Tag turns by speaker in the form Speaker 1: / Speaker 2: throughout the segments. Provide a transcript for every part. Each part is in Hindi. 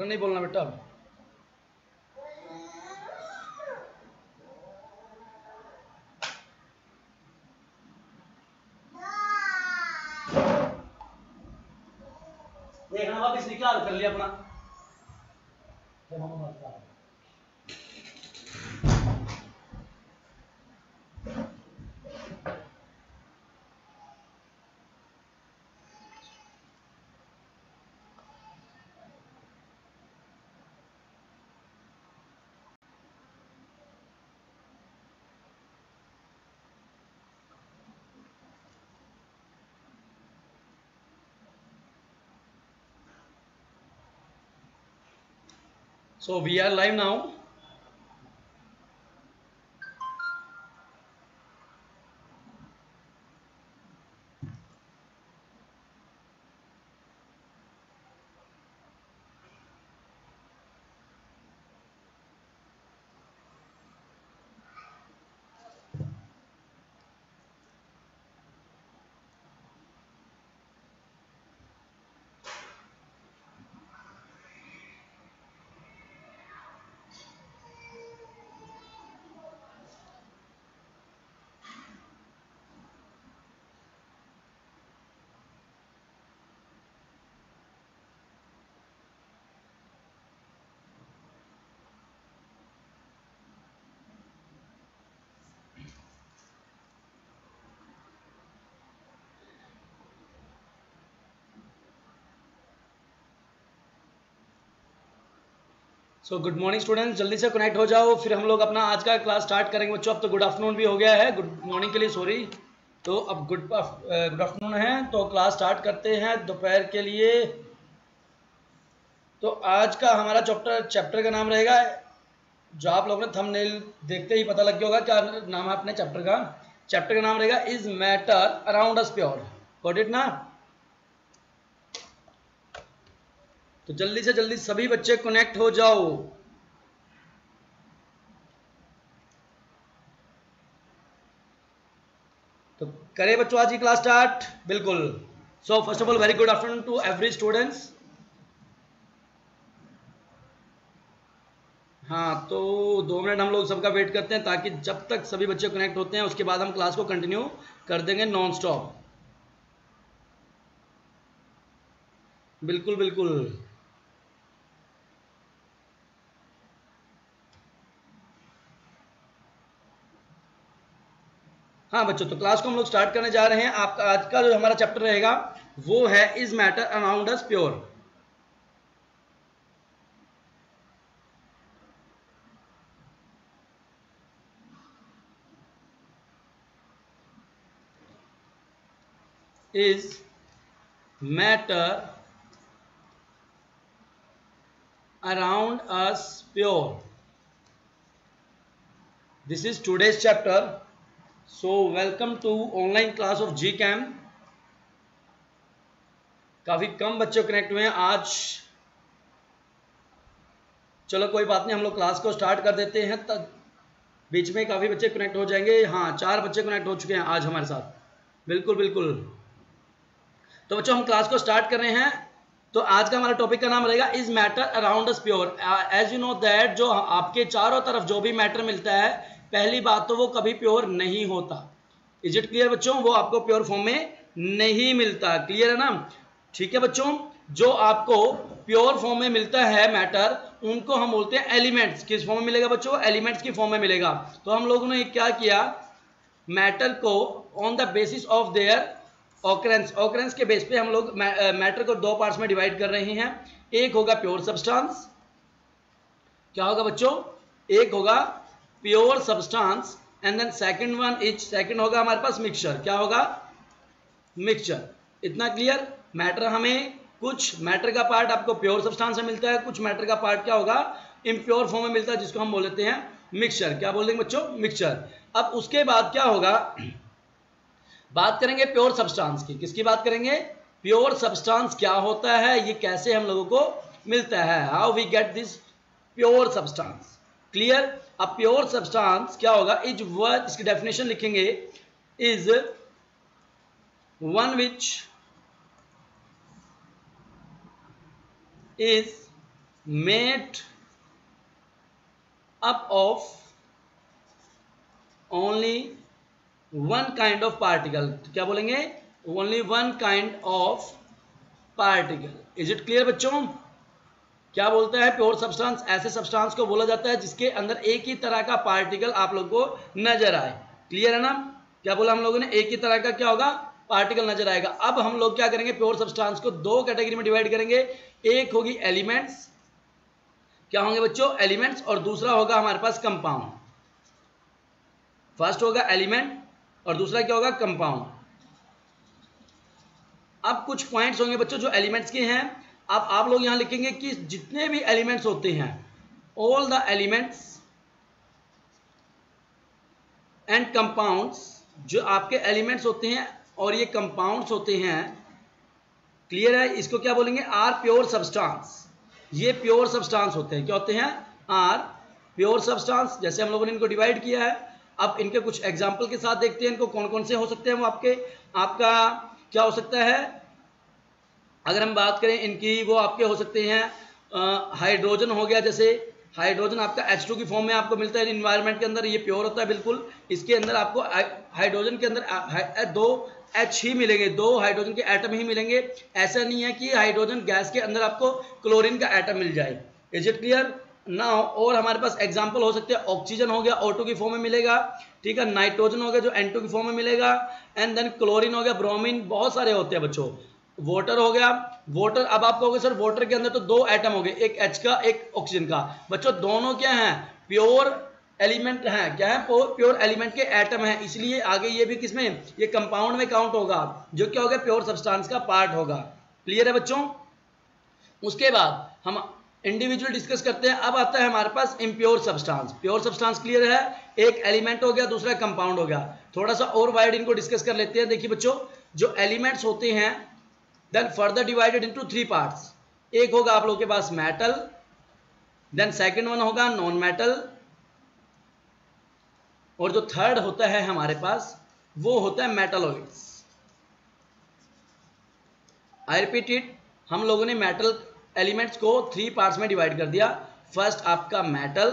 Speaker 1: नहीं बोलना बेटा। देखना वापिस निकाल कर लिया अपना। So we are live now. So good morning students, जल्दी से कनेक्ट हो जाओ, फिर हम लोग अपना आज का क्लास स्टार्ट करेंगे बच्चों। अब तो गुड आफ्टरनून भी हो गया है, गुड मॉर्निंग के लिए सॉरी। तो अब गुड आफ्टरनून है, तो क्लास स्टार्ट करते हैं दोपहर के लिए। तो आज का हमारा चैप्टर का नाम रहेगा, जो आप लोगों ने थंबनेल देखते ही पता लग गया होगा क्या नाम है अपने चैप्टर का। चैप्टर का नाम रहेगा is matter around us pure. Got it ना? तो जल्दी से जल्दी सभी बच्चे कनेक्ट हो जाओ। तो करें बच्चों आज की क्लास स्टार्ट। बिल्कुल। So first of all very good afternoon to every students. हाँ, तो 2 मिनट हम लोग सबका वेट करते हैं, ताकि जब तक सभी बच्चे कनेक्ट होते हैं उसके बाद हम क्लास को कंटिन्यू कर देंगे नॉन स्टॉप। बिल्कुल बिल्कुल। हाँ बच्चों, तो क्लास को हम लोग स्टार्ट करने जा रहे हैं। आपका आज का जो हमारा चैप्टर रहेगा वो है is matter around us pure. Is matter around us pure, this is today's chapter. So welcome to online class of G cam. काफी कम बच्चे कनेक्ट हुए हैं आज। चलो कोई बात नहीं, हम लोग क्लास को स्टार्ट कर देते हैं, तब बीच में काफी बच्चे कनेक्ट हो जाएंगे। हाँ, 4 बच्चे कनेक्ट हो चुके हैं आज हमारे साथ। बिल्कुल बिल्कुल। तो बच्चों हम क्लास को स्टार्ट कर रहे हैं। तो आज का हमारा टॉपिक का नाम रहेगा is matter around us pure. As you know that जो आपके चारों तरफ जो भी मैटर मिलता है, पहली बात तो वो कभी प्योर नहीं होता। इज इट क्लियर बच्चों? वो आपको प्योर फॉर्म में नहीं मिलता। क्लियर है ना? ठीक है बच्चों, जो आपको प्योर फॉर्म में मिलता है मैटर, उनको हम बोलते हैं एलिमेंट्स। किस फॉर्म में मिलेगा बच्चों? एलिमेंट्स की फॉर्म में मिलेगा। तो हम लोगों ने क्या किया, मैटर को on the basis of there occurrence के बेस पे हम लोग मैटर को 2 पार्ट्स में डिवाइड कर रहे हैं। एक होगा प्योर सब्सटेंस। क्या होगा बच्चों? एक होगा pure substance, and then second होगा हमारे पास मिक्सचर। क्या होगा? मिक्सचर। इतना क्लियर? मैटर हमें कुछ मैटर का पार्ट आपको प्योर सब्सटेंस से मिलता है, कुछ मैटर का पार्ट क्या होगा, इम्प्योर फॉर्म में मिलता है, जिसको हम बोल लेते हैं मिक्सचर। क्या बोल देंगे बच्चों? मिक्सचर। अब उसके बाद क्या होगा, बात करेंगे प्योर सब्सटेंस की। किसकी बात करेंगे? प्योर सब्सटेंस क्या होता है, ये कैसे हम लोगों को मिलता है, how we get this pure substance. Clear? अब प्योर सब्सटेंस क्या होगा, इज वर्ड, इसकी डेफिनेशन लिखेंगे, is one which is made up of only one kind of particle. क्या बोलेंगे? Only one kind of particle. Is it clear बच्चों? क्या बोलता है? प्योर सब्सटेंस ऐसे सब्सटेंस को बोला जाता है जिसके अंदर एक ही तरह का पार्टिकल आप लोग को नजर आए। क्लियर है ना? क्या बोला हम लोगों ने? एक ही तरह का क्या होगा? पार्टिकल नजर आएगा। अब हम लोग क्या करेंगे? प्योर सब्सटेंस को दो कैटेगरी में डिवाइड करेंगे। एक होगी एलिमेंट्स, क्या होंगे बच्चों? एलिमेंट्स। और दूसरा होगा हमारे पास कंपाउंड। फर्स्ट होगा एलिमेंट और दूसरा क्या होगा? कंपाउंड। अब कुछ पॉइंट्स होंगे बच्चों जो एलिमेंट्स के हैं। अब आप लोग यहां लिखेंगे कि जितने भी एलिमेंट्स होते हैं, all the elements and compounds, जो आपके एलिमेंट्स होते हैं और ये कंपाउंड्स होते हैं, क्लियर है? इसको क्या बोलेंगे? Are pure substance. ये प्योर सब्सटेंस होते हैं। क्या होते हैं? Are pure substance. जैसे हम लोगों ने इनको डिवाइड किया है, अब इनके कुछ एग्जाम्पल के साथ देखते हैं इनको कौन कौन से हो सकते हैं। वो आपका क्या हो सकता है? अगर हम बात करें इनकी, वो आपके हो सकते हैं हाइड्रोजन हो गया। जैसे हाइड्रोजन आपका H2 की फॉर्म में आपको मिलता है इन्वायरमेंट के अंदर, ये प्योर होता है बिल्कुल। इसके अंदर आपको हाइड्रोजन के अंदर दो H ही मिलेंगे, दो हाइड्रोजन के एटम ही मिलेंगे। ऐसा नहीं है कि हाइड्रोजन गैस के अंदर आपको क्लोरीन का एटम मिल जाए। Is it clear now? और हमारे पास एग्जाम्पल हो सकते हैं, ऑक्सीजन हो गया O2 की फॉर्म में मिलेगा, ठीक है। नाइट्रोजन हो गया जो N2 की फॉर्म में मिलेगा, एंड देन क्लोरीन हो गया, ब्रोमीन, बहुत सारे होते हैं बच्चों। वाटर हो गया, वाटर। अब आप कहोगे सर वाटर के अंदर तो दो एटम हो गए, एक H का एक ऑक्सीजन का। बच्चों दोनों क्या हैं? प्योर एलिमेंट हैं। क्या है? प्योर एलिमेंट के एटम हैं, इसलिए आगे ये भी किसमें? ये कंपाउंड में काउंट होगा, जो क्या होगा? प्योर सब्सटेंस का पार्ट होगा। क्लियर है बच्चों? उसके बाद हम इंडिविजुअल डिस्कस करते हैं। अब आता है हमारे पास impure substance. Pure substance clear है? एक एलिमेंट हो गया, दूसरा कंपाउंड हो गया। थोड़ा सा और वाइड इनको डिस्कस कर लेते हैं। देखिए बच्चों, जो एलिमेंट्स होते हैं then further divided into three parts. एक होगा आप लोगों के पास मेटल, देन सेकंड वन होगा नॉन मेटल, और जो थर्ड होता है हमारे पास वो होता है मेटलॉइड्स। आई रिपीट इट, हम लोगों ने मेटल एलिमेंट्स को थ्री पार्ट्स में डिवाइड कर दिया। फर्स्ट आपका metal,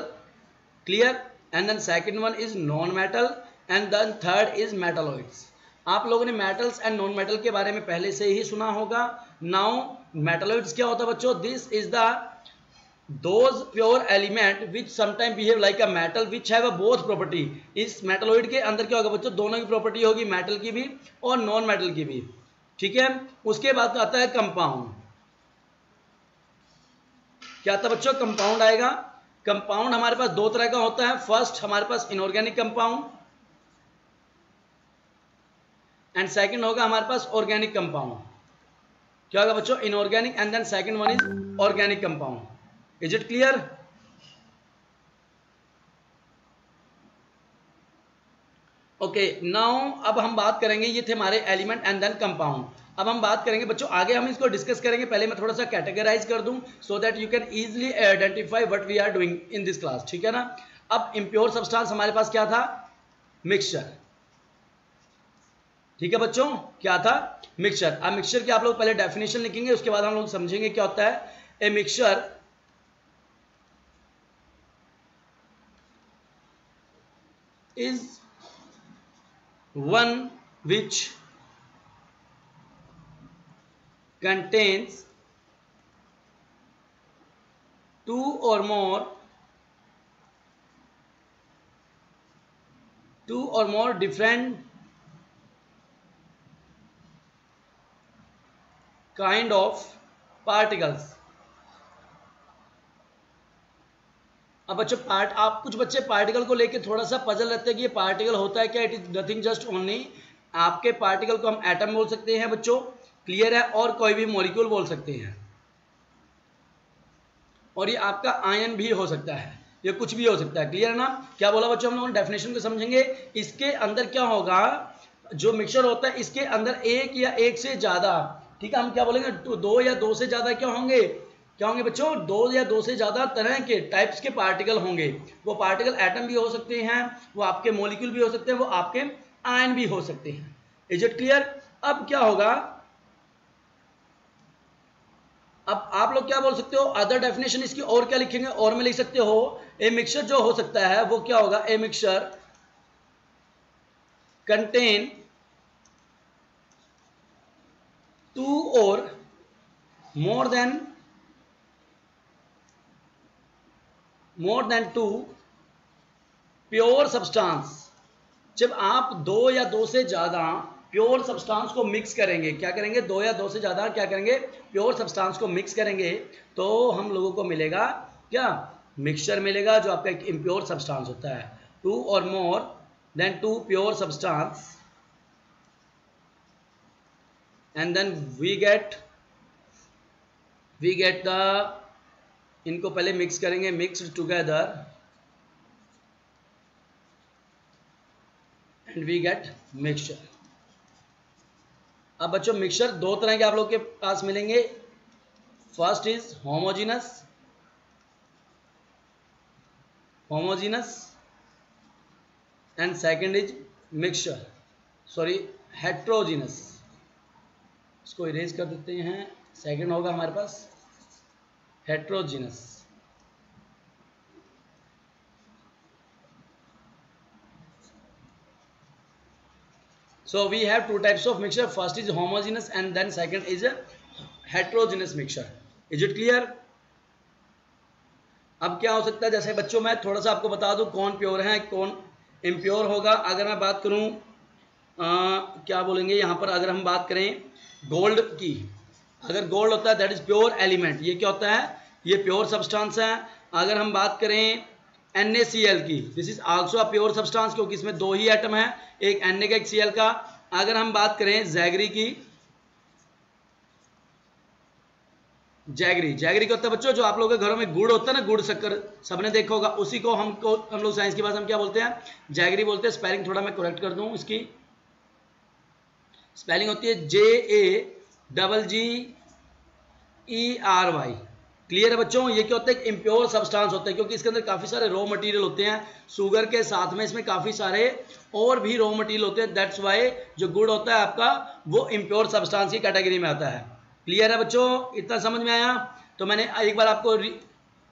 Speaker 1: clear, and then second one is non metal, and then third is metalloids. आप लोगों ने मेटल्स एंड नॉन मेटल के बारे में पहले से ही सुना होगा। नाउ मेटलॉइड्स क्या होता है बच्चों? This is the those pure element which sometimes behave like a metal which have a both property। इस मेटलॉइड के अंदर क्या होगा बच्चों? दोनों की प्रॉपर्टी होगी, मेटल की भी और नॉन मेटल की भी, ठीक है। उसके बाद आता है कंपाउंड। क्या आता है बच्चों? कंपाउंड आएगा। कंपाउंड हमारे पास दो तरह का होता है। फर्स्ट हमारे पास इनऑर्गेनिक कंपाउंड, एंड सेकंड होगा हमारे पास ऑर्गेनिक कंपाउंड। क्या होगा बच्चों? Inorganic, and then second one is organic compound. Is it clear? Okay now अब हम बात करेंगे, ये थे हमारे एलिमेंट एंड देन कंपाउंड। अब हम बात करेंगे बच्चों, आगे हम इसको डिस्कस करेंगे। पहले मैं थोड़ा सा कैटेगराइज कर दूं so that you can easily identify what we are doing in this class, ठीक है ना। अब इम्प्योर सब्सटेंस हमारे पास क्या था? मिक्सचर, ठीक है बच्चों, क्या था? मिक्सचर। अब मिक्सचर की आप लोग पहले डेफिनेशन लिखेंगे, उसके बाद हम लोग समझेंगे क्या होता है। A mixture is one which contains two or more different kind of particles। अब बच्चों आप कुछ बच्चे पार्टिकल को लेके थोड़ा सा पजल रहते हैं कि ये पार्टिकल होता है क्या। It is nothing just only, आपके पार्टिकल को हम एटम बोल सकते हैं बच्चों, क्लियर है, और कोई भी मॉलिक्यूल बोल सकते हैं, और ये आपका आयन भी हो सकता है, ये कुछ भी हो सकता है, क्लियर है ना। क्या बोला बच्चों? हम लोग डेफिनेशन को समझेंगे। इसके अंदर क्या होगा, जो मिक्सचर होता है इसके अंदर एक या एक से ज्यादा, ठीक है, हम क्या बोलेंगे? दो या दो से ज्यादा क्या होंगे? क्या होंगे बच्चों? दो या दो से ज्यादा तरह के टाइप्स के पार्टिकल होंगे। वो पार्टिकल एटम भी हो सकते हैं, वो आपके मॉलिक्यूल भी हो सकते हैं, वो आपके आयन भी हो सकते हैं। Is it clear? अब क्या होगा, अब आप लोग क्या बोल सकते हो, अदर डेफिनेशन इसकी और क्या लिखेंगे, और में लिख सकते हो ए मिक्सचर जो हो सकता है वो क्या होगा, ए मिक्सचर कंटेन 2 और मोर देन 2 प्योर सब्सटेंस। जब आप 2 या 2 से ज्यादा प्योर सब्सटेंस को मिक्स करेंगे, क्या करेंगे, 2 या 2 से ज्यादा क्या करेंगे, प्योर सब्सटेंस को मिक्स करेंगे, तो हम लोगों को मिलेगा क्या, मिक्सचर मिलेगा जो आपका एक इम्प्योर सब्सटेंस होता है। 2 और more than 2 pure substance and then we get the, इनको पहले मिक्स करेंगे, mixed together and we get mixture. अब बच्चों मिक्सचर दो तरह के आप लोग के पास मिलेंगे, first is homogeneous and second is mixture, sorry heterogeneous. इसको इरेज कर देते हैं, सेकंड होगा हमारे पास heterogeneous. So we have 2 types of mixture, first is homogeneous and then second is a heterogeneous mixture. Is it clear? अब क्या हो सकता है, जैसे बच्चों मैं थोड़ा सा आपको बता दूं कौन प्योर है कौन इम्प्योर होगा। अगर मैं बात करूं क्या बोलेंगे यहाँ पर, अगर हम बात करें गोल्ड की, अगर गोल्ड होता है दैट इज प्योर एलिमेंट, ये क्या होता है, ये प्योर सब्सटेंस है। अगर हम बात करें NaCl की, this is also a pure substance, क्योंकि इसमें 2 ही एटम है, एक Na का एक Cl का। अगर हम बात करें जैगरी की, जैगरी क्या होता है बच्चों, जो आप लोगों के घरों में गुड़ होता है ना, गुड़ शक्कर सबने देखा होगा, उसी को हम लोग साइंस की भाषा में क्या बोलते हैं, जैगरी बोलते हैं। स्पेलिंग थोड़ा मैं करेक्ट कर दूं, इसकी स्पेलिंग होती है JAGGERY। क्लियर है बच्चों, ये क्या होता है, इम्प्योर सब्सटेंस होता है, क्योंकि इसके अंदर काफी सारे रॉ मटेरियल होते हैं, शुगर के साथ में इसमें काफी सारे और भी रॉ मटेरियल होते हैं, दैट्स वाई जो गुड़ होता है आपका वो इम्प्योर सब्सटेंस की कैटेगरी में आता है। क्लियर है बच्चों, इतना समझ में आया? तो मैंने एक बार आपको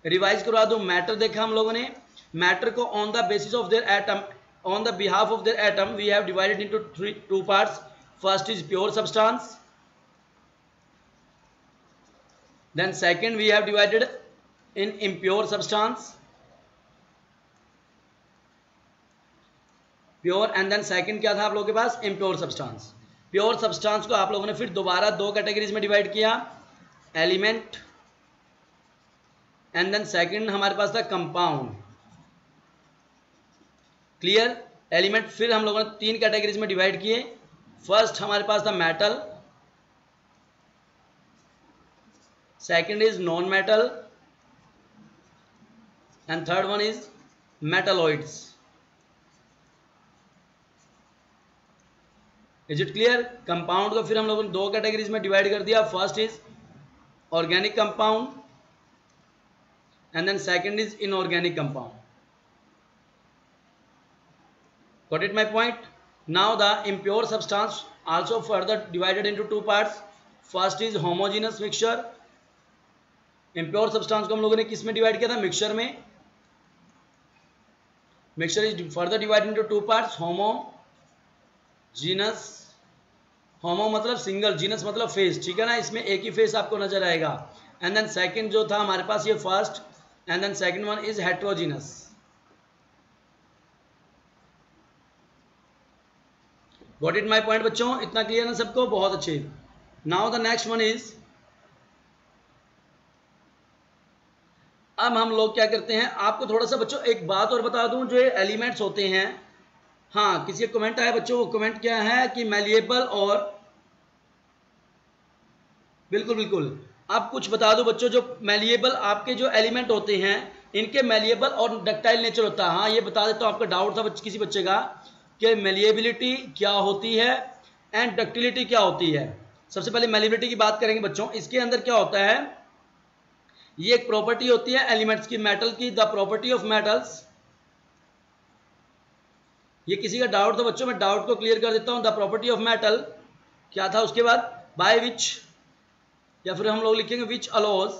Speaker 1: रिवाइज करवा दूं, मैटर देखा हम लोगों ने, मैटर को on the basis of their atom, on the behalf of their atom we have divided into 2 parts, first is pure substance, then second we have divided in impure substance, pure, and then second क्या था आप लोगों के पास, इम्प्योर सब्सटेंस। प्योर सब्सटेंस को आप लोगों ने फिर दोबारा 2 कैटेगरीज में डिवाइड किया, एलिमेंट एंड देन सेकंड हमारे पास था कंपाउंड। क्लियर, एलिमेंट फिर हम लोगों ने 3 कैटेगरीज में डिवाइड किए, फर्स्ट हमारे पास था metal, second is non-metal and third one is metalloids. Is it clear? Compound को फिर हम लोगों ने 2 कैटेगरीज में डिवाइड कर दिया, first is organic compound and then second is inorganic compound. Got it my point? Now the impure substance also further divided into 2 parts, first is homogeneous mixture। Impure substance को हम लोगों ने किस में डिवाइड किया था, मिक्सचर में। Mixture is further divide into 2 parts, homogeneous, homo मतलब सिंगल, जीनस मतलब फेस, ठीक है ना, इसमें एक ही फेस आपको नजर आएगा। एंड देन सेकंड जो था हमारे पास ये first, and then second one is heterogeneous. Got it my point बच्चों, इतना क्लियर ना सबको, बहुत अच्छे। Now the next one is, अब हम लोग क्या करते हैं, आपको थोड़ा सा बच्चों एक बात और बता दूं, जो एलिमेंट्स होते हैं, हाँ किसी का कमेंट आया बच्चों, वो कमेंट क्या है कि मैलिएबल और, बिल्कुल बिल्कुल, आप कुछ बता दो बच्चों, जो मैलिएबल आपके जो एलिमेंट होते हैं इनके मैलिएबल और डक्टाइल नेचर होता है। हाँ ये बता देता हूँ, आपका डाउट था किसी बच्चे का कि मैलिएबिलिटी क्या होती है एंड डक्टिलिटी क्या होती है। सबसे पहले मैलिएबिलिटी की बात करेंगे बच्चों, इसके अंदर क्या होता है, ये एक प्रॉपर्टी होती है एलिमेंट्स की, मेटल की, द प्रॉपर्टी ऑफ मेटल्स। ये किसी का डाउट था बच्चों, मैं डाउट को क्लियर कर देता हूं, द प्रॉपर्टी ऑफ मेटल क्या था, उसके बाद बाय विच या फिर हम लोग लिखेंगे which allows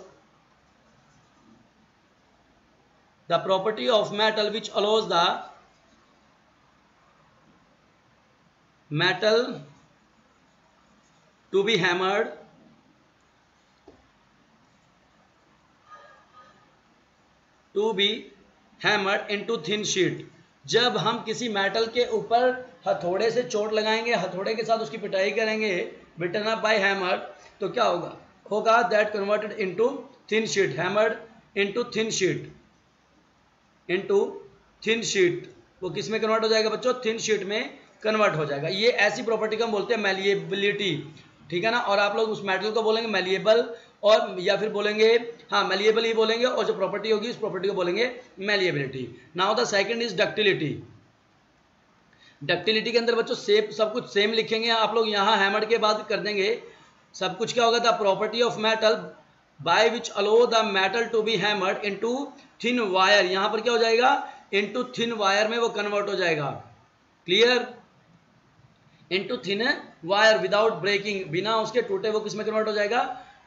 Speaker 1: the property of metal which allows the metal to be hammered into thin sheet। जब हम किसी मेटल के ऊपर हथौड़े से चोट लगाएंगे, हथौड़े के साथ उसकी पिटाई करेंगे, बिटन अप बाय हैमर, तो क्या होगा that converted into thin sheet, hammered into thin sheet, वो किस में कन्वर्ट हो जाएगा बच्चों? थिन शीट में कन्वर्ट हो जाएगा। ये ऐसी प्रॉपर्टी को हम बोलते हैं मैलिएबिलिटी, ठीक है ना। और आप लोग उस मेटल को बोलेंगे मैलिएबल, और या फिर बोलेंगे हाँ मैलिएबल ही बोलेंगे, और जो प्रॉपर्टी होगी उस प्रॉपर्टी को बोलेंगे malleability. Now the second is ductility. Ductility के अंदर बच्चों सब कुछ सेम लिखेंगे आप लोग, यहाँ हैमर्ड के बाद कर देंगे सब कुछ। क्या होगा? The property of metal by which allow the metal to be hammered into thin wire, यहाँ पर क्या हो जाएगा? इनटू थिन वायर में वो कन्वर्ट हो जाएगा। Clear? Into thin wire without breaking, बिना उसके टूटे वो किस में कन्वर्ट हो जाएगा?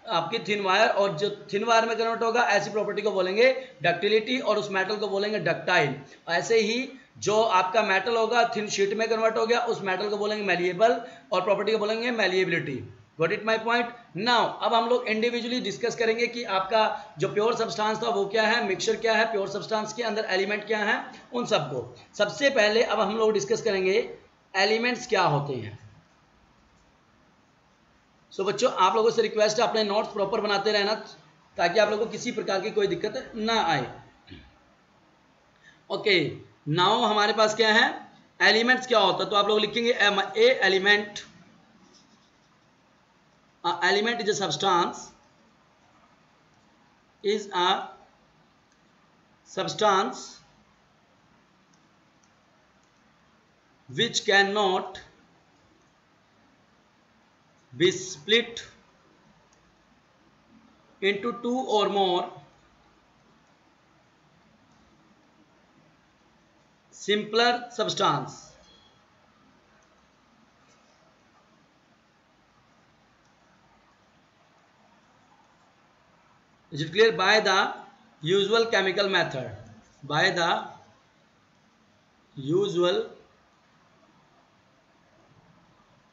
Speaker 1: आपकी थिन वायर। और जो थिन वायर में कन्वर्ट होगा ऐसी प्रॉपर्टी को बोलेंगे डक्टिलिटी, और उस मेटल को बोलेंगे डक्टाइल। ऐसे ही जो आपका मेटल होगा थिन शीट में कन्वर्ट हो गया, उस मेटल को बोलेंगे मैलिएबल, और प्रॉपर्टी को बोलेंगे malleability. Got it my point? Now अब हम लोग इंडिविजुअली डिस्कस करेंगे कि आपका जो प्योर सब्सटेंस था वो क्या है, मिक्सचर क्या है, प्योर सब्सटेंस के अंदर एलिमेंट क्या है, उन सबको। सबसे पहले अब हम लोग डिस्कस करेंगे एलिमेंट्स क्या होते हैं। सो बच्चों आप लोगों से रिक्वेस्ट है अपने नोट्स प्रॉपर बनाते रहना, ताकि आप लोगों को किसी प्रकार की कोई दिक्कत ना आए। ओके, नाउ हमारे पास क्या है, एलिमेंट्स क्या होता है। तो आप लोग लिखेंगे ए element, element is a substance, which cannot be split into two or more simpler substance। Is it clear? By the usual chemical method, by the usual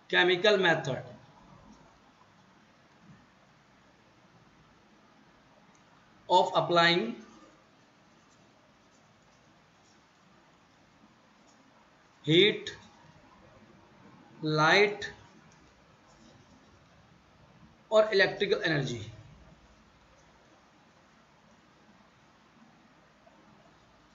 Speaker 1: chemical method of applying heat, light और electrical energy.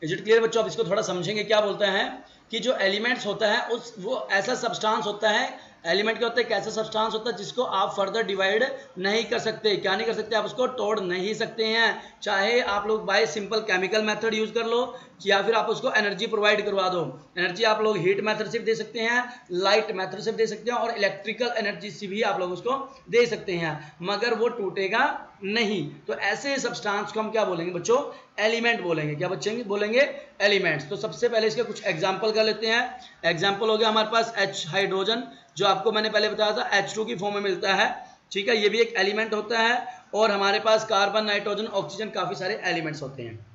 Speaker 1: Is it clear बच्चों? अब इसको थोड़ा समझेंगे। क्या बोलते हैं कि जो एलिमेंट्स होता है वो ऐसा सब्सटेंस होता है, एलिमेंट क्या होता है? एक ऐसा सब्सटेंस होता है जिसको आप फर्दर डिवाइड नहीं कर सकते। क्या नहीं कर सकते? आप उसको तोड़ नहीं सकते हैं, चाहे आप लोग bye simple chemical method use कर लो, या फिर आप उसको एनर्जी प्रोवाइड करवा दो। एनर्जी आप लोग हीट मेथड से भी दे सकते हैं, लाइट मेथड से भी दे सकते हैं, और इलेक्ट्रिकल एनर्जी से भी आप लोग उसको दे सकते हैं, मगर वो टूटेगा नहीं। तो ऐसे सब्सटेंस को हम क्या बोलेंगे बच्चों? एलिमेंट बोलेंगे। क्या बच्चे बोलेंगे? एलिमेंट्स। तो सबसे पहले इसके कुछ एग्जाम्पल कर लेते हैं। एग्जाम्पल हो गया हमारे पास H हाइड्रोजन, जो आपको मैंने पहले बताया था H2 की फॉर्म में मिलता है, ठीक है, ये भी एक एलिमेंट होता है। और हमारे पास कार्बन, नाइट्रोजन, ऑक्सीजन, काफी सारे एलिमेंट्स होते हैं,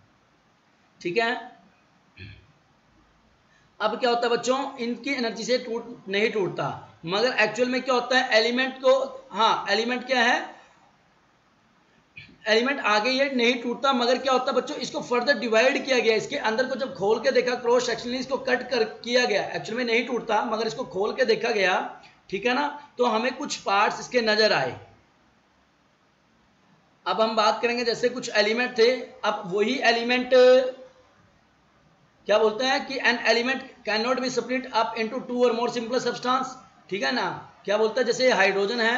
Speaker 1: ठीक है। अब क्या होता है बच्चों? इनकी एनर्जी से नहीं टूटता, मगर एक्चुअल में क्या होता है? एलिमेंट को, हाँ एलिमेंट क्या है? एलिमेंट आगे ये नहीं टूटता, मगर क्या होता है बच्चों? इसको फर्दर डिवाइड किया गया, इसके अंदर को जब खोल के देखा, क्रॉस सेक्शनली इसको कट कर किया गया। एक्चुअल में नहीं टूटता, मगर इसको खोल के देखा गया, ठीक है ना, तो हमें कुछ पार्ट्स इसके नजर आए। अब हम बात करेंगे, जैसे कुछ एलिमेंट थे, अब वही एलिमेंट क्या बोलते हैं कि an element can not be split up into two और मोर सिंपल सब्सटेंस, ठीक है ना। क्या बोलता है? जैसे हाइड्रोजन है,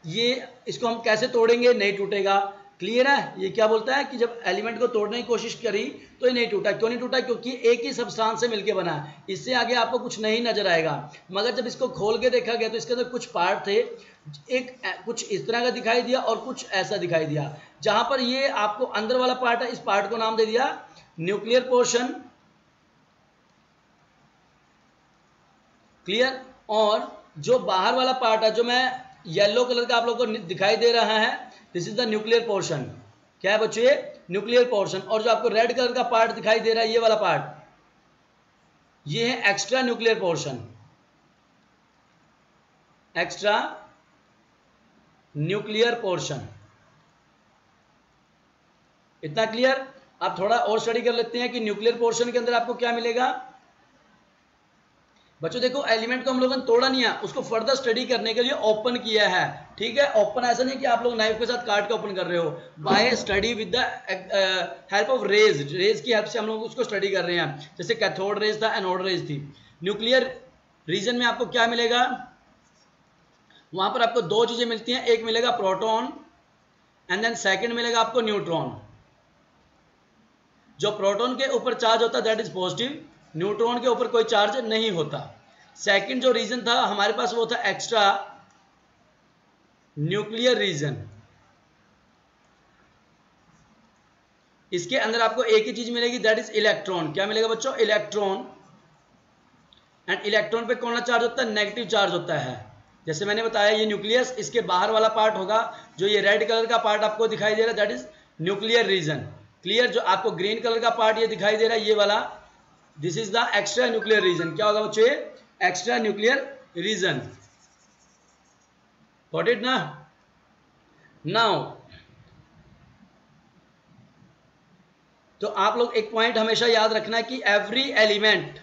Speaker 1: ये इसको हम कैसे तोड़ेंगे? नहीं टूटेगा। क्लियर है? ये क्या बोलता है कि जब एलिमेंट को तोड़ने की कोशिश करी तो ये नहीं टूटा। क्यों नहीं टूटा? क्योंकि एक ही सब्सटेंस से मिलकर बना है, इससे आगे आपको कुछ नहीं नजर आएगा। मगर जब इसको खोल के देखा गया तो इसके अंदर कुछ पार्ट थे, एक कुछ इस तरह का दिखाई दिया और कुछ ऐसा दिखाई दिया। जहां पर ये आपको अंदर वाला पार्ट है, इस पार्ट को नाम दे दिया न्यूक्लियर पोर्शन। क्लियर? और जो बाहर वाला पार्ट है, जो मैं येलो कलर का आप लोगों को दिखाई दे रहा है, this is the nuclear portion. क्या है बच्चों ये? Nuclear portion. और जो आपको रेड कलर का पार्ट दिखाई दे रहा है, ये वाला पार्ट, ये है extra nuclear portion. Extra nuclear portion. इतना क्लियर? आप थोड़ा और स्टडी कर लेते हैं कि न्यूक्लियर पोर्शन के अंदर आपको क्या मिलेगा। बच्चों देखो, एलिमेंट को हम लोगों ने तोड़ा नहीं है, उसको फर्दर स्टडी करने के लिए ओपन किया है। ठीक है, ओपन ऐसा नहीं कि आप लोग नाइफ के साथ काट के ओपन कर रहे हो, by study with the help of rays. Rays की हेल्प से हम लोग उसको स्टडी कर रहे हैं। जैसे कैथोड रेज था, एनोड रेज थी। न्यूक्लियर रीजन में आपको क्या मिलेगा? वहां पर आपको दो चीजें मिलती हैं, एक मिलेगा प्रोटॉन एंड देन सेकंड मिलेगा आपको न्यूट्रॉन। जो प्रोटॉन के ऊपर चार्ज होता है दैट इज पॉजिटिव, न्यूट्रॉन के ऊपर कोई चार्ज नहीं होता। सेकंड जो रीजन था हमारे पास वो था एक्स्ट्रा न्यूक्लियर रीजन। इसके अंदर आपको एक ही चीज मिलेगी दैट इज इलेक्ट्रॉन। क्या मिलेगा बच्चों? इलेक्ट्रॉन। एंड इलेक्ट्रॉन पे कौन सा चार्ज होता है? नेगेटिव चार्ज होता है। जैसे मैंने बताया ये न्यूक्लियस, इसके बाहर वाला पार्ट होगा, जो ये रेड कलर का पार्ट आपको दिखाई दे रहा है that is nuclear region. Clear? जो आपको ग्रीन कलर का पार्ट ये दिखाई दे रहा है, ये वाला, this is the extra nuclear region. क्या होगा बच्चों? Extra nuclear region. Got it ना? नाउ तो आप लोग एक पॉइंट हमेशा याद रखना कि एवरी एलिमेंट,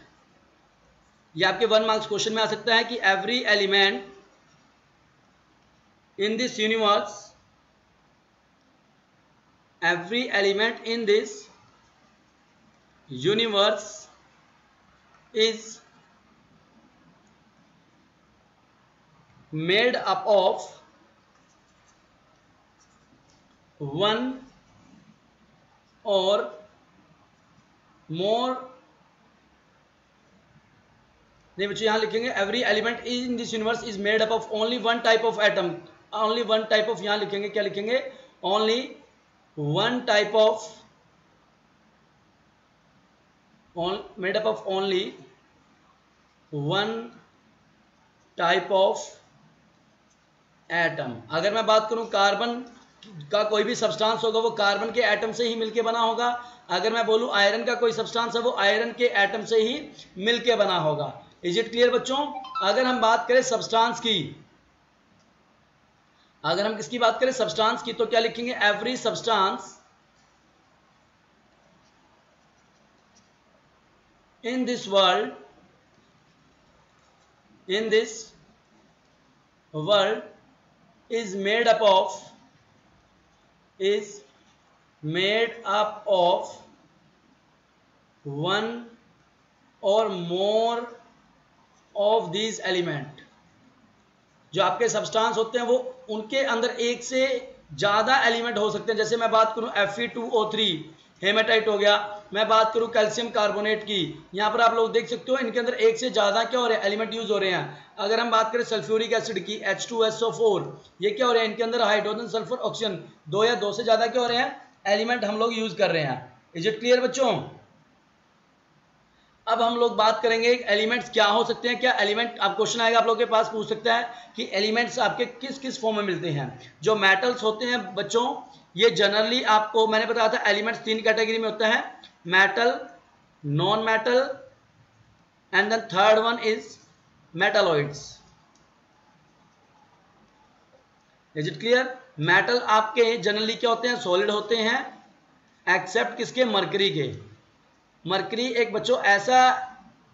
Speaker 1: ये आपके 1 मार्क्स क्वेश्चन में आ सकता है कि every element in this universe, every element in this universe is made up of one or more, नहीं बच्चों यहां लिखेंगे every element in this universe is made up of only one type of atom, only one type of, यहां लिखेंगे क्या लिखेंगे? only one type of, made up of only one type of atom। अगर मैं बात करूं कार्बन का कोई भी सब्सटेंस होगा वो कार्बन के एटम से ही मिलके बना होगा। अगर मैं बोलूं आयरन का कोई सब्सटेंस है वो आयरन के एटम से ही मिलके बना होगा। इज इट क्लियर बच्चों? अगर हम बात करें सब्सटेंस की, अगर हम किसकी बात करें? सब्सटेंस की, तो क्या लिखेंगे? Every substance in this world, in this world is made up of, is made up of one or more of these element। जो आपके सब्सटेंस होते हैं वो उनके अंदर एक से ज्यादा एलिमेंट हो सकते हैं। जैसे मैं बात करूं Fe2O3 हेमाटाइट हो गया, मैं बात करूं कैल्शियम कार्बोनेट की, यहां पर आप लोग देख सकते हो इनके अंदर एक से ज्यादा क्या हो रहे हैं? एलिमेंट यूज हो रहे हैं। अगर हम बात करें सल्फ्यूरिक एसिड की H2SO4, ये क्या हो रहे हैं? इनके अंदर हाइड्रोजन सल्फर ऑक्सीजन, दो या दो से ज्यादा क्या हो रहे हैं? एलिमेंट हम लोग यूज कर रहे हैं। इज इट क्लियर बच्चों? अब हम लोग बात करेंगे एलिमेंट्स क्या हो सकते हैं। क्या एलिमेंट, आप क्वेश्चन आएगा आप लोगों के पास, पूछ सकता है कि एलिमेंट्स आपके किस किस फॉर्म में मिलते हैं। जो मेटल्स होते हैं बच्चों, ये जनरली आपको मैंने बताया था एलिमेंट्स 3 कैटेगरी में होता है, metal, non metal and then third one is metalloids. Is it clear? Metal आपके जनरली क्या होते हैं? सॉलिड होते हैं, एक्सेप्ट किसके? मरकरी के। मरकरी एक बच्चों ऐसा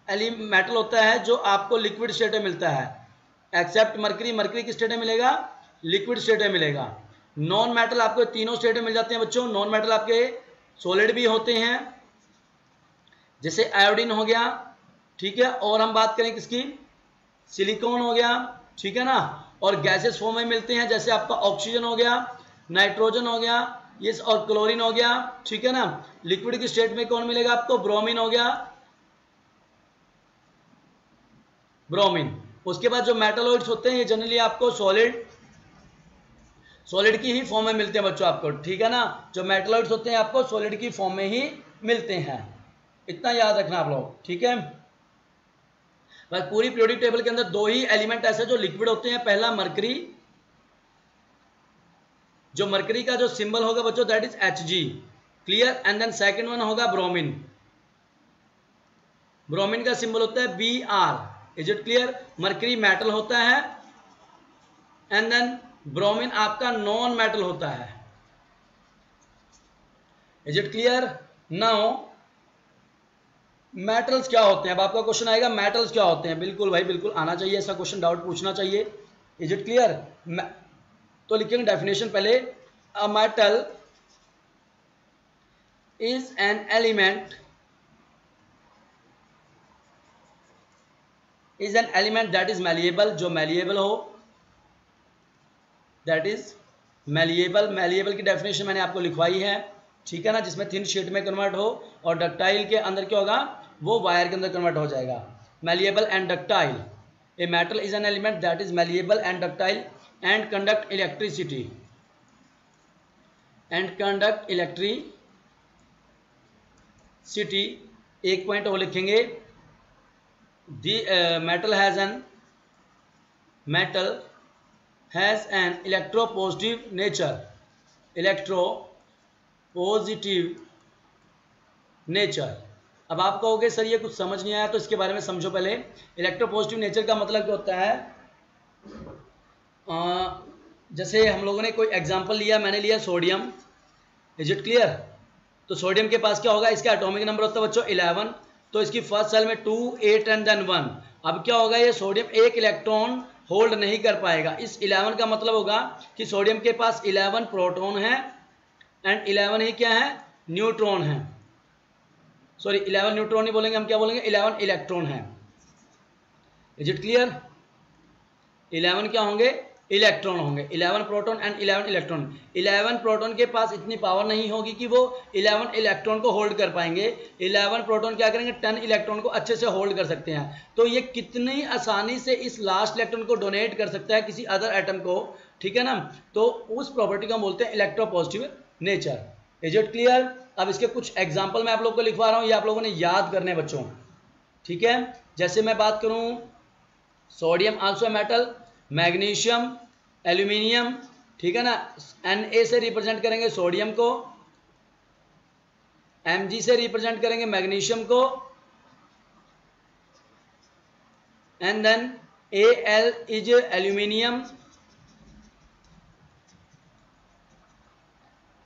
Speaker 1: मेटल होता है जो आपको लिक्विड स्टेट में मिलता है, एक्सेप्ट मरकरी। मरकरी किस स्टेट में मिलेगा? लिक्विड स्टेट में मिलेगा। नॉन मेटल आपको तीनों स्टेट में मिल जाते हैं बच्चों। नॉन मेटल आपके सॉलिड भी होते हैं, जैसे आयोडीन हो गया, ठीक है। और हम बात करें किसकी? सिलिकॉन हो गया, ठीक है ना। और गैसेस फॉर्म में मिलते हैं, जैसे आपका ऑक्सीजन हो गया, नाइट्रोजन हो गया, ये और क्लोरीन हो गया, ठीक है ना। लिक्विड की स्टेट में कौन मिलेगा आपको? ब्रोमीन हो गया, ब्रोमीन। उसके बाद जो मेटालॉइड्स होते हैं ये जनरली आपको सॉलिड की ही फॉर्म में मिलते हैं बच्चों आपको, ठीक है ना। जो मेटालॉइड्स होते हैं आपको सॉलिड की फॉर्म में ही मिलते हैं, इतना याद रखना आप लोग, ठीक है। बस पूरी पीरियोडिक टेबल के अंदर दो ही एलिमेंट ऐसे जो लिक्विड होते हैं, पहला मरकरी, जो मरकरी का जो सिंबल होगा बच्चों that is Hg, clear. And then second one होगा ब्रोमीन, ब्रोमीन का सिंबल होता है Br, is it clear. Mercury metal होता है एंड देन ब्रोमीन आपका नॉन मेटल होता है, is it clear. Now metals क्या होते हैं, अब आपका क्वेश्चन आएगा मेटल्स क्या होते हैं। बिल्कुल भाई बिल्कुल आना चाहिए, ऐसा क्वेश्चन डाउट पूछना चाहिए, इज इट क्लियर। तो लिखेंगे डेफिनेशन पहले, a metal is an element, is an element that is malleable, जो मैलिएबल हो, दैट इज मैलिएबल। मैलिएबल की डेफिनेशन मैंने आपको लिखवाई है, ठीक है ना, जिसमें थिन शीट में कन्वर्ट हो और डक्टाइल के अंदर क्या होगा, वो वायर के अंदर कन्वर्ट हो जाएगा। Malleable and ductile, a metal is an element that is malleable and ductile and conduct electricity, and conduct electricity. एक पॉइंट वो लिखेंगे, the metal has an electropositive nature, electropositive nature. अब आप कहोगे सर ये कुछ समझ नहीं आया, तो इसके बारे में समझो पहले। इलेक्ट्रोपॉजिटिव नेचर का मतलब क्या होता है, जैसे हम लोगों ने कोई एग्जांपल लिया, मैंने लिया सोडियम, इज इट क्लियर। तो सोडियम के पास क्या होगा, इसका एटॉमिक नंबर होता है बच्चों 11, तो इसकी फर्स्ट सेल में 2, 8 एंड देन 1। अब क्या होगा, ये सोडियम एक इलेक्ट्रॉन होल्ड नहीं कर पाएगा। इस 11 का मतलब होगा कि सोडियम के पास 11 प्रोटॉन है एंड 11 ही क्या है, न्यूट्रॉन है। सॉरी 11 न्यूट्रॉन नहीं बोलेंगे हम, क्या बोलेंगे, 11 इलेक्ट्रॉन है, इज इट क्लियर। 11 क्या होंगे, इलेक्ट्रॉन होंगे, 11 प्रोटॉन एंड 11 इलेक्ट्रॉन। 11 प्रोटॉन के पास इतनी पावर नहीं होगी कि वो 11 इलेक्ट्रॉन को होल्ड कर पाएंगे। 11 प्रोटॉन क्या करेंगे, 10 इलेक्ट्रॉन को अच्छे से होल्ड कर सकते हैं। तो ये कितनी आसानी से इस लास्ट इलेक्ट्रॉन को डोनेट कर सकता है किसी अदर एटम को, ठीक है ना। तो उस प्रॉपर्टी को हम बोलते हैं electropositive nature, is it clear. अब इसके कुछ एग्जाम्पल मैं आप लोगों को लिखवा रहा हूँ, ये आप लोगों ने याद करने बच्चों, ठीक है। जैसे मैं बात करूँ, sodium also metal, magnesium, aluminium, ठीक है ना। Na से रिप्रेजेंट करेंगे सोडियम को, Mg से रिप्रेजेंट करेंगे मैग्नीशियम को, and then Al is aluminium,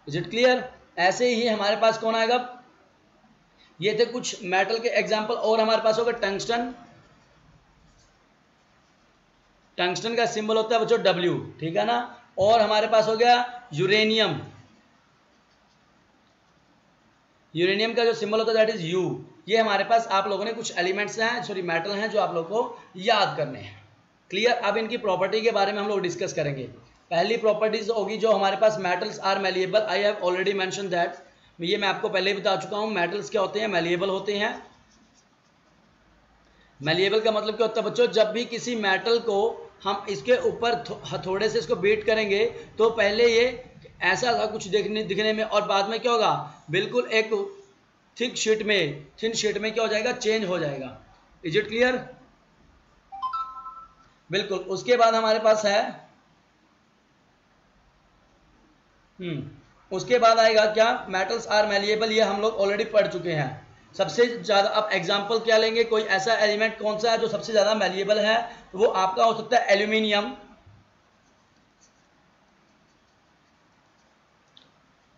Speaker 1: is it clear. ऐसे ही हमारे पास कौन आएगा, ये थे कुछ मेटल के एग्जांपल। और हमारे पास होगा टंगस्टन, टंगस्टन का सिंबल होता है बच्चों W, ठीक है ना। और हमारे पास हो गया यूरेनियम, यूरेनियम का जो सिंबल होता है दैट इज U। ये हमारे पास आप लोगों ने कुछ एलिमेंट्स हैं, सॉरी मेटल हैं, जो आप लोगों को याद करने हैं, क्लियर। अब इनकी प्रॉपर्टी के बारे में हम लोग डिस्कस करेंगे। पहली प्रॉपर्टीज होगी जो हमारे पास, metals are malleable, I have already mention that, ये मैं आपको पहले ही बता चुका हूँ। मेटल्स क्या होते हैं, मैलिएबल होते हैं। मैलिएबल का मतलब क्या होता है बच्चों, जब भी किसी मेटल को हम इसके ऊपर हथौड़े से इसको बीट करेंगे तो पहले ये ऐसा था कुछ दिखने में, और बाद में क्या होगा, बिल्कुल एक थिन शीट में क्या हो जाएगा, चेंज हो जाएगा, इज इट क्लियर। बिल्कुल। उसके बाद हमारे पास है उसके बाद आएगा क्या, मेटल्स आर मैलिएबल, ये हम लोग ऑलरेडी पढ़ चुके हैं। सबसे ज़्यादा अब एग्जाम्पल क्या लेंगे, कोई ऐसा एलिमेंट कौन सा है जो सबसे ज़्यादा मैलिएबल है, तो वो आपका हो सकता है एल्यूमिनियम।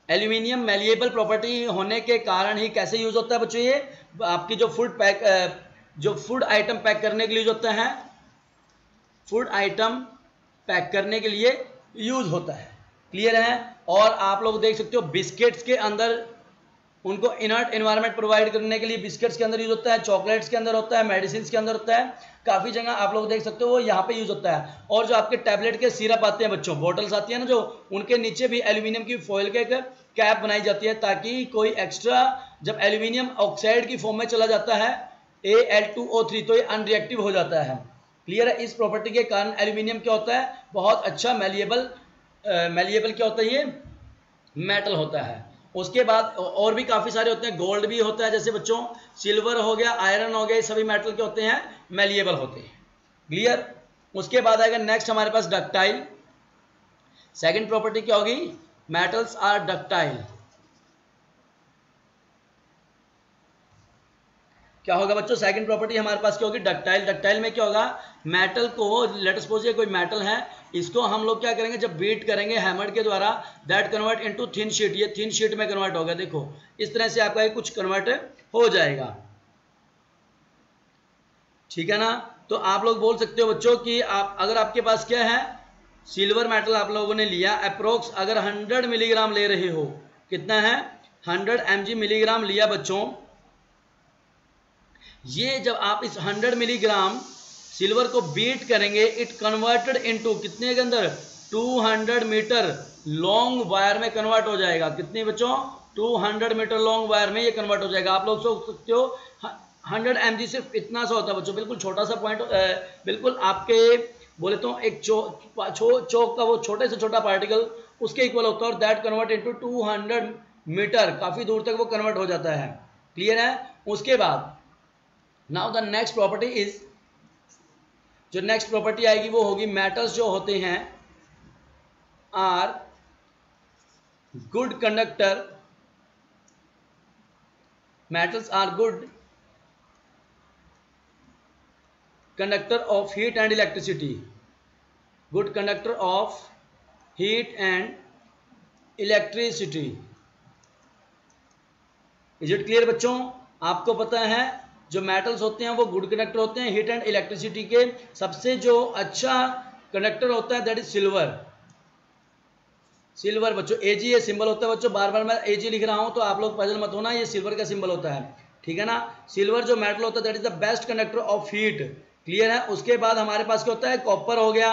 Speaker 1: एल्यूमिनियम मैलिएबल प्रॉपर्टी होने के कारण ही कैसे यूज होता है बच्चों, ये आपकी जो फूड आइटम पैक करने के लिए होता है, फूड आइटम पैक करने के लिए यूज होता है, क्लियर है। और आप लोग देख सकते हो बिस्किट्स के अंदर उनको इनर्ट एनवायरनमेंट प्रोवाइड करने के लिए बिस्किट्स के अंदर यूज होता है, चॉकलेट्स के अंदर होता है, मेडिसिन के अंदर होता है, काफ़ी जगह आप लोग देख सकते हो वो यहाँ पे यूज होता है। और जो आपके टैबलेट के सिरप आते हैं बच्चों, बॉटल्स आती है ना, जो उनके नीचे भी एल्यूमिनियम की फॉइल के एक कैप बनाई जाती है, ताकि कोई एक्स्ट्रा जब एल्यूमिनियम ऑक्साइड की फॉर्म में चला जाता है Al2O3 तो ये अनरिएक्टिव हो जाता है, क्लियर है। इस प्रॉपर्टी के कारण एल्यूमिनियम क्या होता है, बहुत अच्छा मैलिएबल क्या होता है, ये मेटल होता है। उसके बाद और भी काफ़ी सारे होते हैं, गोल्ड भी होता है, जैसे बच्चों सिल्वर हो गया, आयरन हो गया, ये सभी मेटल के होते हैं, मैलिएबल होते हैं, क्लियर। उसके बाद आएगा नेक्स्ट हमारे पास डक्टाइल। सेकंड प्रॉपर्टी क्या होगी, मेटल्स आर डक्टाइल। क्या होगा बच्चों, सेकंड प्रॉपर्टी हमारे पास क्या होगी, डक्टाइल। डक्टाइल में क्या होगा, मेटल को, लेट अस सपोज ये कोई मेटल है, इसको हम लोग क्या करेंगे, जब बीट करेंगे हैमर के द्वारा, that convert into thin sheet, ये थिन शीट में कन्वर्ट होगा। देखो इस तरह से आपका ये कुछ कन्वर्ट हो जाएगा, ठीक है ना। तो आप लोग बोल सकते हो बच्चों कि आप, अगर आपके पास क्या है, सिल्वर मेटल आप लोगों ने लिया, अप्रोक्स अगर 100 मिलीग्राम ले रहे हो, कितना है, 100 mg मिलीग्राम लिया बच्चों। ये जब आप इस 100 मिलीग्राम सिल्वर को बीट करेंगे, इट कन्वर्टेड इनटू कितने के अंदर, 200 मीटर लॉन्ग वायर में कन्वर्ट हो जाएगा। कितने बच्चों, 200 मीटर लॉन्ग वायर में ये कन्वर्ट हो जाएगा। आप लोग सोच सकते हो 100 mg सिर्फ इतना सा होता है बच्चों, बिल्कुल छोटा सा पॉइंट, बिल्कुल आपके बोले तो एक चौक का वो छोटे से छोटा पार्टिकल उसके इक्वल होता है, और दैट कन्वर्ट इनटू 200 मीटर, काफी दूर तक वो कन्वर्ट हो जाता है। क्लियर है। उसके बाद now the next property is, जो नेक्स्ट प्रॉपर्टी आएगी वो होगी, मेटल्स जो होते हैं are good conductor, metals are good conductor of heat and electricity, good conductor of heat and electricity। Is it clear बच्चों, आपको पता है जो मेटल्स होते हैं वो गुड कंडक्टर होते हैं हीट एंड इलेक्ट्रिसिटी के। सबसे जो अच्छा कंडक्टर होता है दैट इज सिल्वर। सिल्वर बच्चों एजी ये सिंबल होता है बच्चों, बार बार मैं एजी लिख रहा हूं तो आप लोग पजल मत होना, ये सिल्वर का सिंबल होता है, ठीक है ना। सिल्वर जो मेटल होता है that is the best conductor of heat. Clear है। उसके बाद हमारे पास क्या होता है, कॉपर हो गया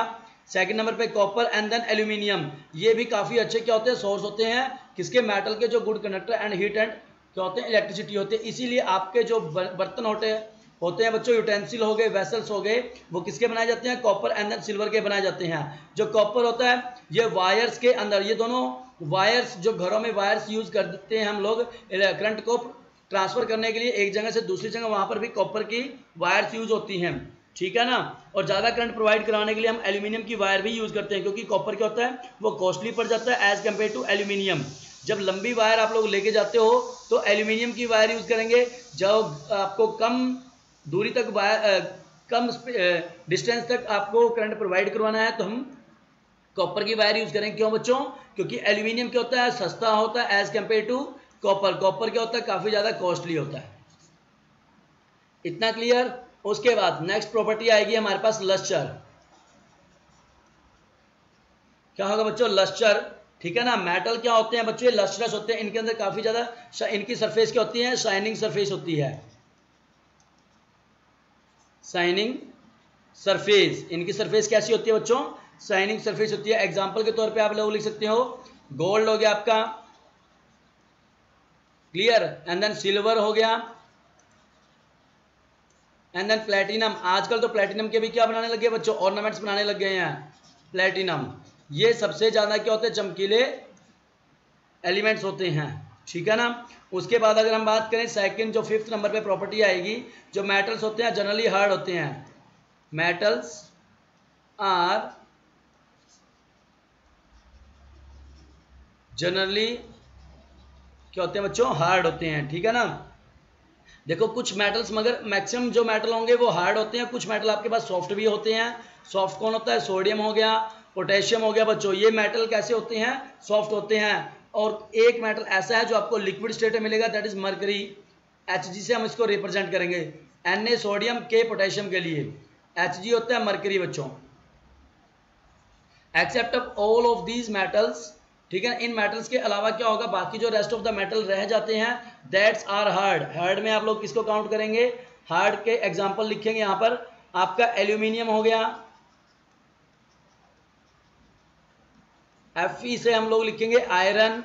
Speaker 1: सेकंड नंबर पे, कॉपर एंड देन एल्यूमिनियम। ये भी काफी अच्छे क्या होते हैं, सोर्स होते हैं किसके, मेटल के, जो good conductor and heat and क्या होते हैं, इलेक्ट्रिसिटी होते हैं। इसीलिए आपके जो बर्तन होते हैं बच्चों, यूटेंसिल हो गए, वेसल्स हो गए, वो किसके बनाए जाते हैं, कॉपर एंड देन सिल्वर के बनाए जाते हैं। जो कॉपर होता है ये वायर्स के अंदर, ये दोनों वायर्स जो घरों में वायर्स यूज कर देते हैं हम लोग करंट को ट्रांसफर करने के लिए एक जगह से दूसरी जगह, वहां पर भी कॉपर की वायर्स यूज होती हैं, ठीक है ना। और ज्यादा करंट प्रोवाइड कराने के लिए हम एल्यूमिनियम की वायर भी यूज करते हैं, क्योंकि कॉपर क्या होता है वो कॉस्टली पड़ जाता है एज कम्पेयर टू एल्यूमिनियम। जब लंबी वायर आप लोग लेके जाते हो तो एल्यूमिनियम की वायर यूज करेंगे, जब आपको कम दूरी तक वायर, कम डिस्टेंस तक आपको करंट प्रोवाइड करवाना है तो हम कॉपर की वायर यूज करेंगे। क्यों बच्चों, क्योंकि एल्यूमिनियम क्या होता है, सस्ता होता है as compare to copper. Copper क्या होता है, काफी ज्यादा कॉस्टली होता है। इतना क्लियर। उसके बाद नेक्स्ट प्रॉपर्टी आएगी हमारे पास लस्टर। क्या होगा बच्चों, लस्टर, ठीक है ना। मेटल क्या होते हैं बच्चों, लस्टरस होते हैं, इनके अंदर काफी ज्यादा, इनकी सरफेस क्या होती है, शाइनिंग सरफेस होती है, शाइनिंग सरफेस। इनकी सरफेस कैसी होती है बच्चों, शाइनिंग सरफेस होती है। एग्जांपल के तौर पे आप लोग लिख सकते हो, गोल्ड हो गया आपका, क्लियर, एंड देन सिल्वर हो गया, एंड देन प्लेटिनम। आजकल तो प्लेटिनम के भी क्या बनाने लगे बच्चों, ऑर्नामेंट्स बनाने लग गए हैं प्लेटिनम। ये सबसे ज्यादा क्या होते हैं, चमकीले एलिमेंट्स होते हैं, ठीक है ना। उसके बाद अगर हम बात करें सेकंड, जो फिफ्थ नंबर पे प्रॉपर्टी आएगी, जो मेटल्स होते हैं जनरली हार्ड होते हैं, मेटल्स आर जनरली क्या होते हैं बच्चों, हार्ड होते हैं, ठीक है ना। देखो कुछ मेटल्स, मगर मैक्सिमम जो मेटल होंगे वो हार्ड होते हैं, कुछ मेटल आपके पास सॉफ्ट भी होते हैं। सॉफ्ट कौन होता है, सोडियम हो गया, पोटेशियम हो गया बच्चों, ये मेटल कैसे होते हैं, सॉफ्ट होते हैं। और एक मेटल ऐसा है जो आपको लिक्विड स्टेट में मिलेगा, दैट इज मरकरी, Hg से हम इसको रिप्रेजेंट करेंगे, Na सोडियम, के पोटेशियम के लिए, Hg होता है मरकरी बच्चों। Except of all of these metals, ठीक है। इन मेटल्स के अलावा क्या होगा, बाकी जो रेस्ट ऑफ द मेटल रह जाते हैं दैट्स आर हार्ड। हार्ड में आप लोग किसको काउंट करेंगे, हार्ड के एग्जांपल लिखेंगे यहां पर, आपका एल्यूमिनियम हो गया, Fe से हम लोग लिखेंगे आयरन,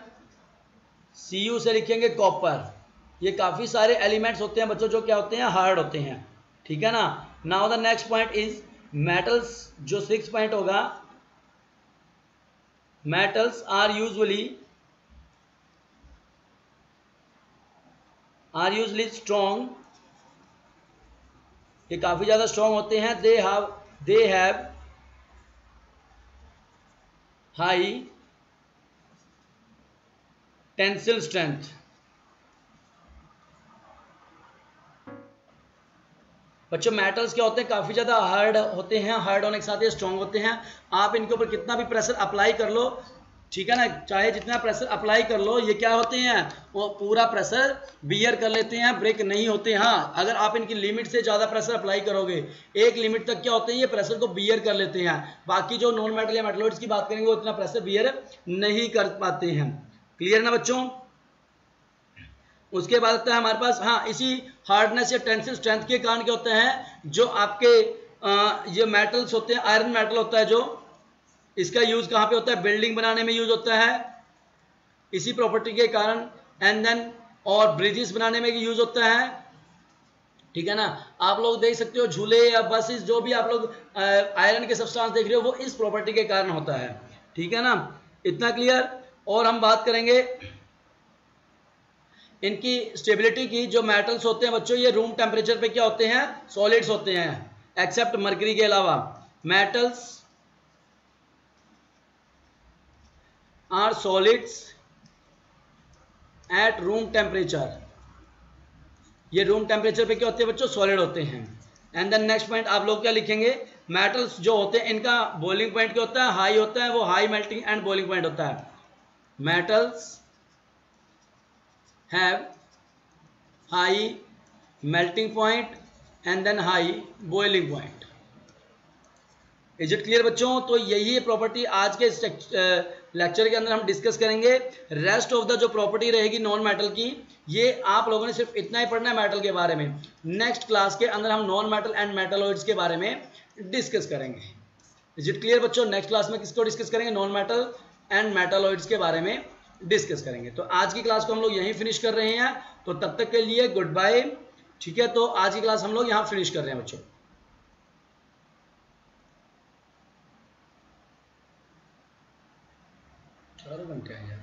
Speaker 1: Cu से लिखेंगे कॉपर। ये काफी सारे एलिमेंट्स होते हैं बच्चों जो क्या होते हैं, हार्ड होते हैं, ठीक है ना। Now the next point is metals, जो 6 पॉइंट होगा, metals are usually strong, ये काफी ज्यादा स्ट्रॉन्ग होते हैं। they have high tensile strength. बच्चों मेटल्स क्या होते हैं, काफी ज्यादा हार्ड होते हैं, हार्ड होने के साथ ये स्ट्रांग होते हैं। आप इनके ऊपर कितना भी प्रेशर अप्लाई कर लो, ठीक है ना, चाहे जितना प्रेशर अप्लाई कर लो, ये क्या होते हैं, वो पूरा प्रेशर बियर कर लेते हैं, ब्रेक नहीं होते। हाँ, अगर आप इनकी लिमिट से ज़्यादा प्रेशर अप्लाई करोगे, एक लिमिट तक क्या होते हैं, ये प्रेशर को बियर कर लेते हैं। बाकी जो नॉन मेटल या मेटलॉइड्स की बात करेंगे वो इतना प्रेशर बियर नहीं कर पाते हैं। क्लियर ना बच्चों। उसके बाद आता है हमारे पास, हाँ, इसी हार्डनेस या टेंसिल स्ट्रेंथ के कारण क्या होता है, जो आपके ये मेटल्स होते हैं, आयरन मेटल होता है जो, इसका यूज कहाँ पे होता है, बिल्डिंग बनाने में यूज होता है इसी प्रॉपर्टी के कारण। एंड देन और ब्रिजेस बनाने में यूज होता है, ठीक है ना। आप लोग देख सकते हो झूले या बसेस, जो भी आप लोग आयरन के सब्सटेंस देख रहे हो, वो इस प्रॉपर्टी के कारण होता है, ठीक है ना। इतना क्लियर। और हम बात करेंगे इनकी स्टेबिलिटी की। जो मेटल्स होते हैं बच्चों, ये रूम टेम्परेचर पे क्या होते हैं, सॉलिड्स होते हैं, एक्सेप्ट मरकरी के अलावा। Metals are solids at room temperature. ये रूम टेम्परेचर पे क्या होते हैं बच्चों, सॉलिड होते हैं। एंड देन नेक्स्ट पॉइंट आप लोग क्या लिखेंगे, मेटल्स जो होते हैं इनका बॉइलिंग पॉइंट क्या होता है, हाई होता है, वो high melting and boiling point होता है। Metals have high melting point and then high boiling point. Is it clear बच्चों। तो यही प्रॉपर्टी आज के लेक्चर के अंदर हम डिस्कस करेंगे। रेस्ट ऑफ द जो प्रॉपर्टी रहेगी नॉन मेटल की, ये आप लोगों ने सिर्फ इतना ही पढ़ना है मेटल के बारे में। नेक्स्ट क्लास के अंदर हम नॉन मेटल एंड मेटलॉइड्स के बारे में डिस्कस करेंगे। इज इट क्लियर बच्चों। नेक्स्ट क्लास में किसको डिस्कस करेंगे, नॉन मेटल एंड मेटलॉइड्स के बारे में डिस्कस करेंगे। तो आज की क्लास को हम लोग यहीं फिनिश कर रहे हैं, तो तब तक के लिए गुड बाय, ठीक है। तो आज की क्लास हम लोग यहाँ फिनिश कर रहे हैं बच्चों। 4 घंटे हैं यार।